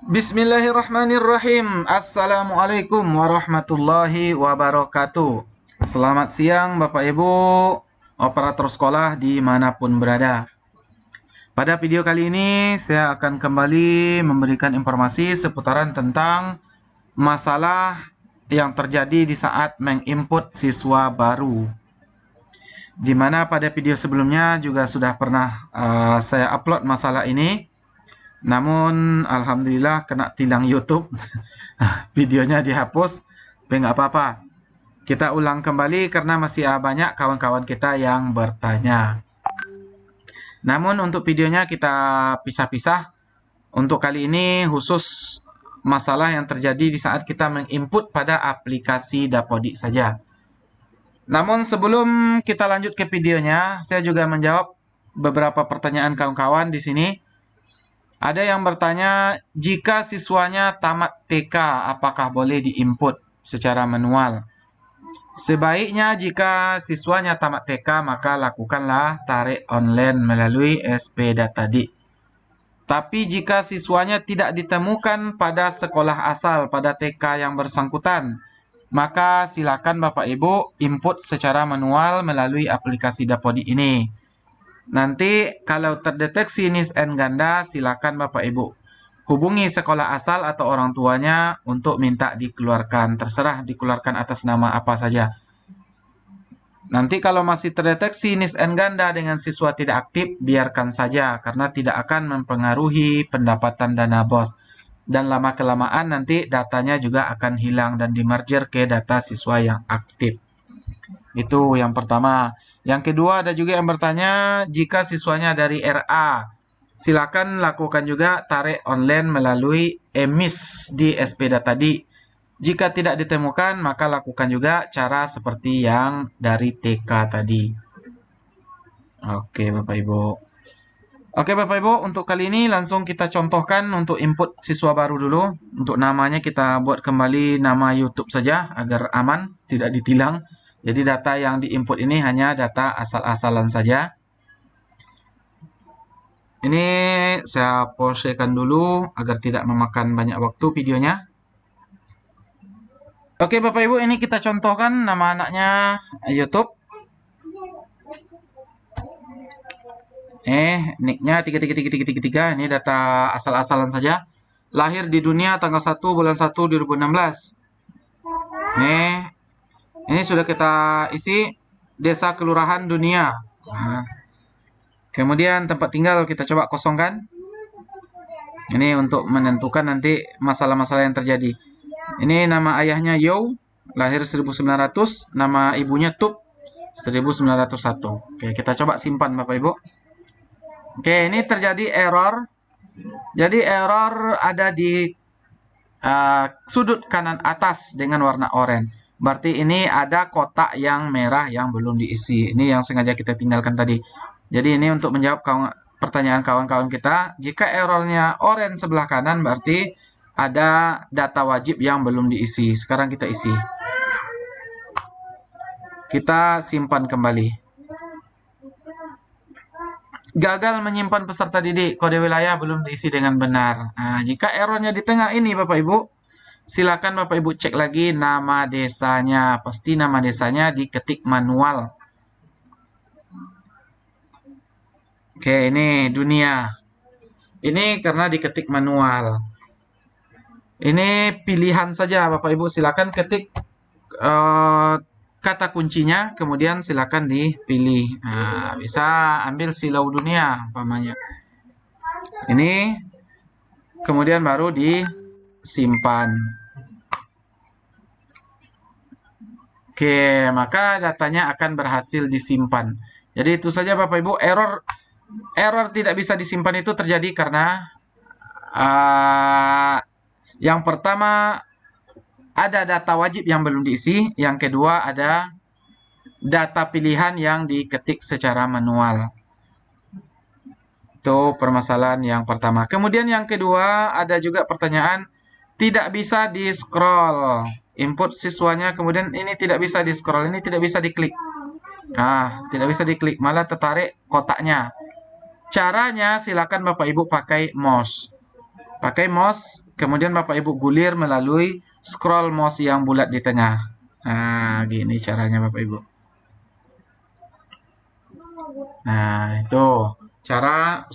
Bismillahirrahmanirrahim. Assalamualaikum warahmatullahi wabarakatuh. Selamat siang Bapak Ibu operator sekolah dimanapun berada. Pada video kali ini saya akan kembali memberikan informasi seputaran tentang masalah yang terjadi di saat menginput siswa baru. Di mana pada video sebelumnya juga sudah pernah saya upload masalah ini. Namun alhamdulillah kena tilang YouTube. Videonya dihapus. Tapi nggak apa-apa. Kita ulang kembali karena masih banyak kawan-kawan kita yang bertanya. Namun untuk videonya kita pisah-pisah. Untuk kali ini khusus masalah yang terjadi di saat kita menginput pada aplikasi Dapodik saja. Namun sebelum kita lanjut ke videonya, saya juga menjawab beberapa pertanyaan kawan-kawan di sini. Ada yang bertanya, jika siswanya tamat TK, apakah boleh diinput secara manual? Sebaiknya jika siswanya tamat TK, maka lakukanlah tarik online melalui SP Datadik. Tapi jika siswanya tidak ditemukan pada sekolah asal pada TK yang bersangkutan, maka silakan Bapak Ibu input secara manual melalui aplikasi Dapodik ini. Nanti kalau terdeteksi NISN ganda, silakan Bapak Ibu hubungi sekolah asal atau orang tuanya untuk minta dikeluarkan. Terserah dikeluarkan atas nama apa saja. Nanti kalau masih terdeteksi NISN ganda dengan siswa tidak aktif, biarkan saja karena tidak akan mempengaruhi pendapatan dana BOS. Dan lama-kelamaan nanti datanya juga akan hilang dan dimerger ke data siswa yang aktif. Itu yang pertama. Yang kedua, ada juga yang bertanya, jika siswanya dari RA, silakan lakukan juga tarik online melalui emis di SP Datadik. Jika tidak ditemukan, maka lakukan juga cara seperti yang dari TK tadi. Oke, Bapak Ibu. Oke, Bapak Ibu, untuk kali ini langsung kita contohkan untuk input siswa baru dulu. Untuk namanya kita buat kembali nama YouTube saja agar aman, tidak ditilang. Jadi data yang diinput ini hanya data asal-asalan saja. Ini saya pausekan dulu agar tidak memakan banyak waktu videonya. Oke Bapak Ibu, ini kita contohkan nama anaknya YouTube. Nicknya 33333. Ini data asal-asalan saja. Lahir di dunia tanggal 1 bulan 1 2016. Ini sudah kita isi desa kelurahan dunia. Nah, kemudian tempat tinggal kita coba kosongkan. Ini untuk menentukan nanti masalah-masalah yang terjadi. Ini nama ayahnya Yo, lahir 1900, nama ibunya Tup, 1901. Oke, kita coba simpan Bapak Ibu. Oke, ini terjadi error. Jadi error ada di sudut kanan atas dengan warna oranye. Berarti ini ada kotak yang merah yang belum diisi. Ini yang sengaja kita tinggalkan tadi. Jadi ini untuk menjawab pertanyaan kawan-kawan kita. Jika errornya oranye sebelah kanan, berarti ada data wajib yang belum diisi. Sekarang kita isi. Kita simpan kembali. Gagal menyimpan peserta didik. Kode wilayah belum diisi dengan benar. Nah, jika errornya di tengah ini Bapak Ibu, silakan Bapak Ibu cek lagi nama desanya. Pasti nama desanya diketik manual. Oke, ini dunia. Ini karena diketik manual. Ini pilihan saja Bapak Ibu. Silakan ketik kata kuncinya, kemudian silakan dipilih. Nah, bisa ambil silau dunia, umpamanya. Ini, kemudian baru disimpan. Oke, maka datanya akan berhasil disimpan. Jadi itu saja Bapak Ibu, error tidak bisa disimpan itu terjadi karena yang pertama ada data wajib yang belum diisi, yang kedua ada data pilihan yang diketik secara manual. Itu permasalahan yang pertama. Kemudian yang kedua ada juga pertanyaan tidak bisa di-scroll. Input siswanya kemudian ini tidak bisa di-scroll, ini tidak bisa diklik. Nah, tidak bisa diklik, malah tertarik kotaknya. Caranya silakan Bapak Ibu pakai mouse. Pakai mouse, kemudian Bapak Ibu gulir melalui scroll mouse yang bulat di tengah. Nah, gini caranya Bapak Ibu. Nah, itu cara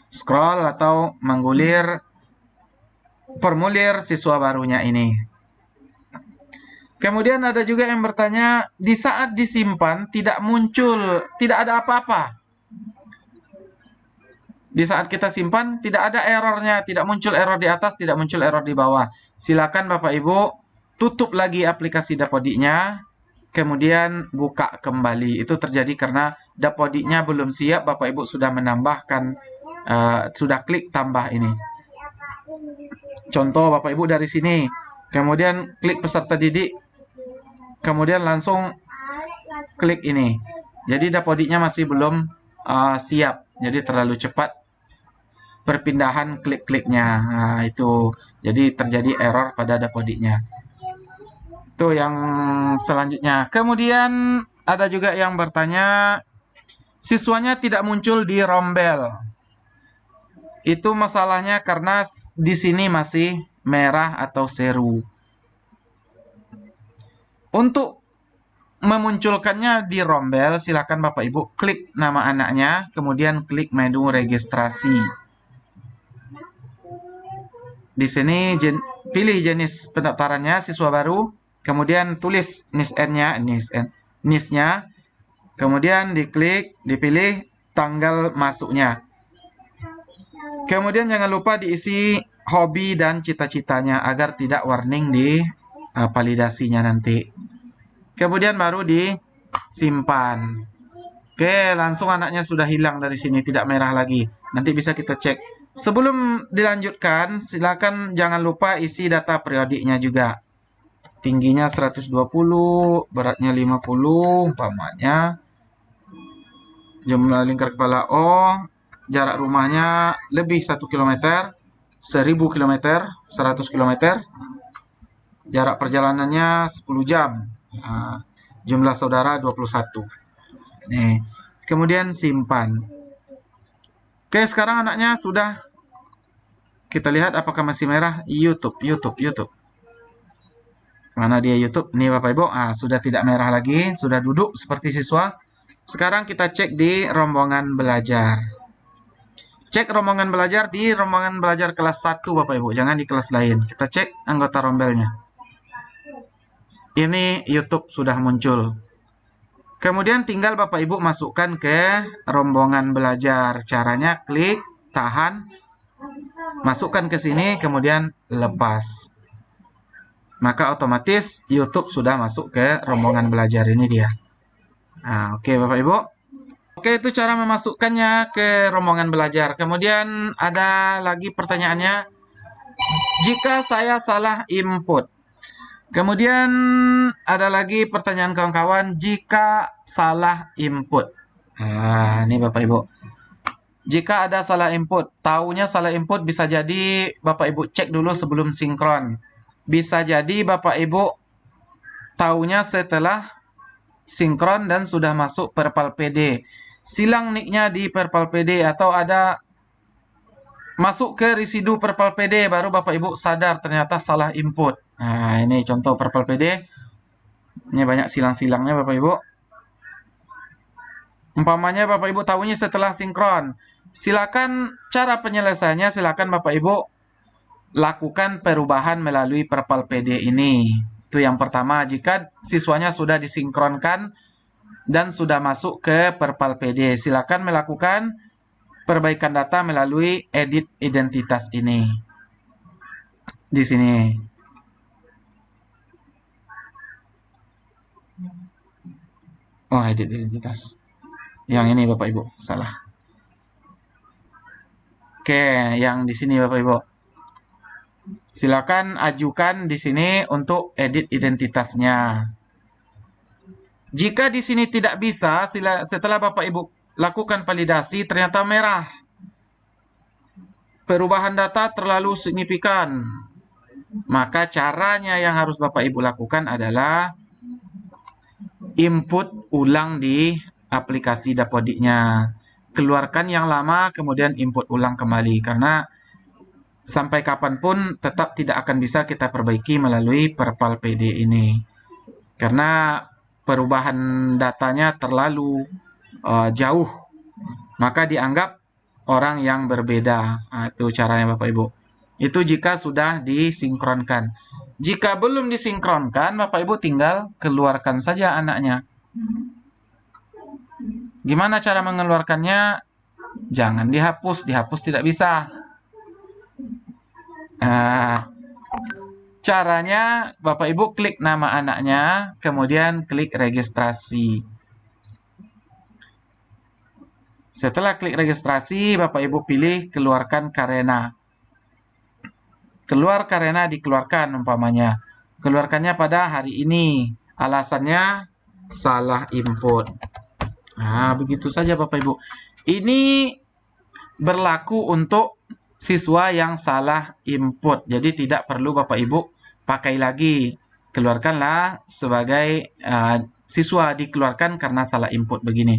scroll atau menggulir formulir siswa barunya ini. Kemudian ada juga yang bertanya, di saat disimpan tidak muncul, tidak ada apa-apa. Di saat kita simpan tidak ada errornya, tidak muncul error di atas, tidak muncul error di bawah. Silakan Bapak Ibu tutup lagi aplikasi Dapodiknya, kemudian buka kembali. Itu terjadi karena Dapodiknya belum siap, Bapak Ibu sudah menambahkan, sudah klik tambah ini. Contoh Bapak Ibu dari sini, kemudian klik peserta didik, kemudian langsung klik ini. Jadi Dapodiknya masih belum siap, jadi terlalu cepat perpindahan klik-kliknya. Nah, itu jadi terjadi error pada Dapodiknya. Itu yang selanjutnya. Kemudian ada juga yang bertanya, siswanya tidak muncul di rombel. Itu masalahnya karena di sini masih merah atau seru. Untuk memunculkannya di rombel, silakan Bapak Ibu klik nama anaknya, kemudian klik menu registrasi. Di sini pilih jenis pendaftarannya siswa baru, kemudian tulis NIS-nya, kemudian diklik, dipilih tanggal masuknya. Kemudian jangan lupa diisi hobi dan cita-citanya agar tidak warning di validasinya nanti. Kemudian baru disimpan. Oke, langsung anaknya sudah hilang dari sini, tidak merah lagi. Nanti bisa kita cek. Sebelum dilanjutkan, silakan jangan lupa isi data periodiknya juga. Tingginya 120, beratnya 50, umpamanya. Jumlah lingkar kepala O, jarak rumahnya lebih 1 km, 1000 km, 100 km. Jarak perjalanannya 10 jam. Nah, jumlah saudara 21. Nih, kemudian simpan. Oke, sekarang anaknya sudah. Kita lihat apakah masih merah. YouTube. Mana dia YouTube? Nih Bapak Ibu, sudah tidak merah lagi, sudah duduk seperti siswa. Sekarang kita cek di rombongan belajar. Cek rombongan belajar di rombongan belajar kelas 1 Bapak Ibu, jangan di kelas lain. Kita cek anggota rombelnya. Ini YouTube sudah muncul. Kemudian tinggal Bapak Ibu masukkan ke rombongan belajar. Caranya klik, tahan, masukkan ke sini, kemudian lepas. Maka otomatis YouTube sudah masuk ke rombongan belajar ini dia. Nah, oke Bapak Ibu. Oke, itu cara memasukkannya ke rombongan belajar. Kemudian ada lagi pertanyaannya, jika saya salah input. Kemudian ada lagi pertanyaan kawan-kawan, jika salah input. Nah, ini Bapak Ibu. Jika ada salah input, taunya salah input bisa jadi Bapak Ibu cek dulu sebelum sinkron. Bisa jadi Bapak Ibu taunya setelah sinkron dan sudah masuk Perpal PD. Silang nicknya di Perpal PD atau ada masuk ke residu Perpal PD baru Bapak Ibu sadar ternyata salah input. Nah, ini contoh Perpal PD. Ini banyak silang-silangnya Bapak Ibu. Umpamanya Bapak Ibu tahunya setelah sinkron. Silakan cara penyelesaiannya, silakan Bapak Ibu lakukan perubahan melalui Perpal PD ini. Itu yang pertama, jika siswanya sudah disinkronkan dan sudah masuk ke Perpal PD, silakan melakukan perbaikan data melalui edit identitas ini. Di sini. Oh, edit identitas. Yang ini Bapak Ibu, salah. Oke, yang di sini Bapak Ibu. Silakan ajukan di sini untuk edit identitasnya. Jika di sini tidak bisa, setelah Bapak Ibu lakukan validasi ternyata merah. Perubahan data terlalu signifikan. Maka caranya yang harus Bapak Ibu lakukan adalah input ulang di aplikasi Dapodiknya. Keluarkan yang lama, kemudian input ulang kembali. Karena sampai kapanpun tetap tidak akan bisa kita perbaiki melalui Perpal PD ini. Karena perubahan datanya terlalu jauh, maka dianggap orang yang berbeda. Nah, itu caranya Bapak Ibu. Itu jika sudah disinkronkan. Jika belum disinkronkan, Bapak Ibu tinggal keluarkan saja anaknya. Gimana cara mengeluarkannya? Jangan dihapus, dihapus tidak bisa. Nah, caranya Bapak Ibu klik nama anaknya, kemudian klik registrasi. Setelah klik registrasi, Bapak Ibu pilih keluarkan karena. Keluar karena dikeluarkan umpamanya. Keluarkannya pada hari ini. Alasannya salah input. Nah, begitu saja Bapak Ibu. Ini berlaku untuk siswa yang salah input. Jadi tidak perlu Bapak Ibu pakai lagi. Keluarkanlah sebagai siswa dikeluarkan karena salah input begini.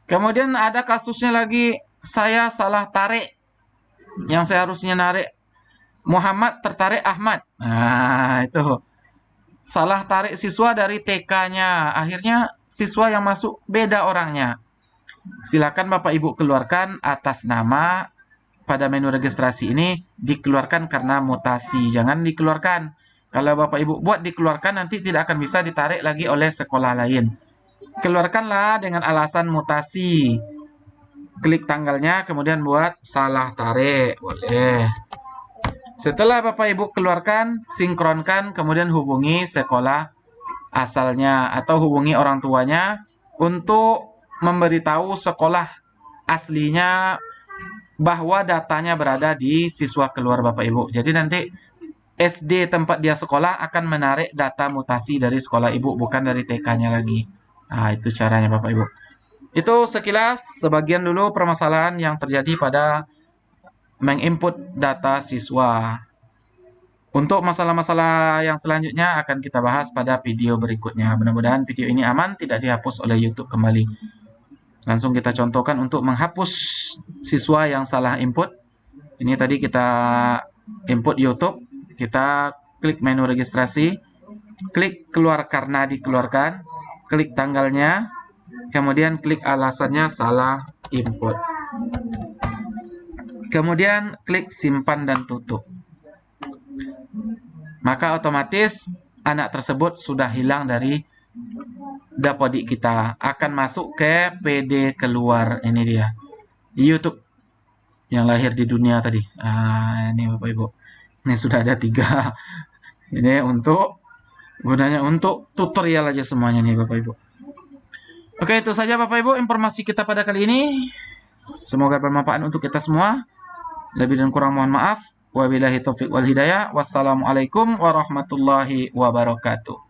Kemudian ada kasusnya lagi, saya salah tarik. Yang saya harusnya narik Muhammad tertarik Ahmad. Nah, itu. Salah tarik siswa dari TK-nya. Akhirnya siswa yang masuk beda orangnya. Silakan Bapak Ibu keluarkan atas nama pada menu registrasi ini dikeluarkan karena mutasi. Jangan dikeluarkan. Kalau Bapak Ibu buat dikeluarkan nanti tidak akan bisa ditarik lagi oleh sekolah lain. Keluarkanlah dengan alasan mutasi. Klik tanggalnya kemudian buat salah tarik. Boleh. Setelah Bapak Ibu keluarkan, sinkronkan, kemudian hubungi sekolah asalnya atau hubungi orang tuanya untuk memberitahu sekolah aslinya bahwa datanya berada di siswa keluar Bapak Ibu. Jadi nanti SD tempat dia sekolah akan menarik data mutasi dari sekolah ibu, bukan dari TK-nya lagi. Nah, itu caranya Bapak Ibu. Itu sekilas sebagian dulu permasalahan yang terjadi pada menginput data siswa. Untuk masalah-masalah yang selanjutnya akan kita bahas pada video berikutnya. Mudah-mudahan video ini aman, tidak dihapus oleh YouTube kembali. Langsung kita contohkan untuk menghapus siswa yang salah input. Ini tadi kita input YouTube, kita klik menu registrasi, klik keluar karena dikeluarkan, klik tanggalnya, kemudian klik alasannya salah input. Kemudian klik simpan dan tutup. Maka otomatis anak tersebut sudah hilang dari Dapodik kita. Akan masuk ke PD keluar. Ini dia. YouTube yang lahir di dunia tadi. Ini Bapak Ibu. Ini sudah ada 3. Ini gunanya untuk tutorial aja semuanya nih Bapak Ibu. Oke, itu saja Bapak Ibu informasi kita pada kali ini. Semoga bermanfaat untuk kita semua. Lebih dan kurang mohon maaf. Wabillahi taufiq wal hidayah. Wassalamualaikum warahmatullahi wabarakatuh.